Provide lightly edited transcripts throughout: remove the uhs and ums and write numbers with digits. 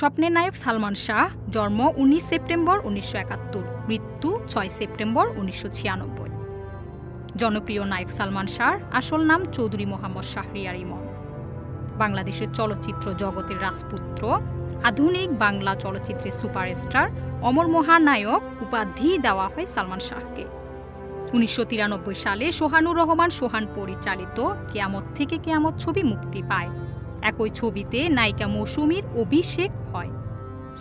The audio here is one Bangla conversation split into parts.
স্বপ্নের নায়ক সালমান শাহ, জন্ম 19 সেপ্টেম্বর 1971, মৃত্যু 6 সেপ্টেম্বর 1996। জনপ্রিয় নায়ক সালমান শাহর আসল নাম চৌধুরী মোহাম্মদ শাহরিয়ার ইমন। বাংলাদেশের চলচ্চিত্র জগতের রাজপুত্র, আধুনিক বাংলা চলচ্চিত্রের সুপারস্টার, অমর মহানায়ক উপাধি দেওয়া হয় সালমান শাহকে। 1993 সালে সোহানুর রহমান সোহান পরিচালিত কেয়ামত থেকে কেয়ামত ছবি মুক্তি পায়। একই ছবিতে নায়িকা মৌসুমীর অভিষেক হয়।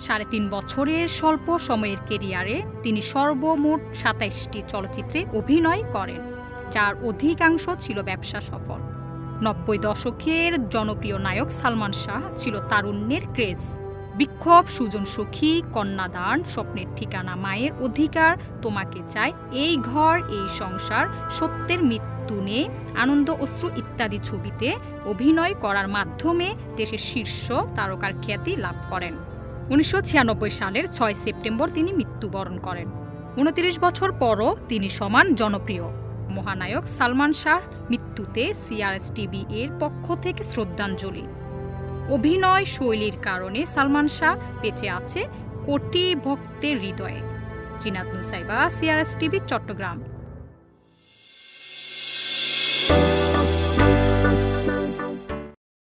3.5 বছরের স্বল্প সময়ের কেরিয়ারে তিনি সর্বমোট 27টি চলচ্চিত্রে অভিনয় করেন, যার অধিকাংশ ছিল ব্যবসা সফল। 90 দশকের জনপ্রিয় নায়ক সালমান শাহ ছিল তারুণ্যের ক্রেজ। বিক্ষোভ, সুজন সখী, কন্যাদান, স্বপ্নের ঠিকানা, মায়ের অধিকার, তোমাকে চাই, এই ঘর এই সংসার, সত্যের মৃত্যু নেই, আনন্দ অশ্রু ইত্যাদি ছবিতে অভিনয় করার মাধ্যমে দেশের শীর্ষ তারকার খ্যাতি লাভ করেন। 1996 সালের 6 সেপ্টেম্বর তিনি মৃত্যুবরণ করেন। 29 বছর পরও তিনি সমান জনপ্রিয়। মহানায়ক সালমান শাহ মৃত্যুতে CRSTV এর পক্ষ থেকে শ্রদ্ধাঞ্জলি। অভিনয় শৈলীর কারণে সালমান শাহ বেঁচে আছে কোটি ভক্তের হৃদয়ে। জিনাত নুসাইবা, CRSTV, চট্টগ্রাম।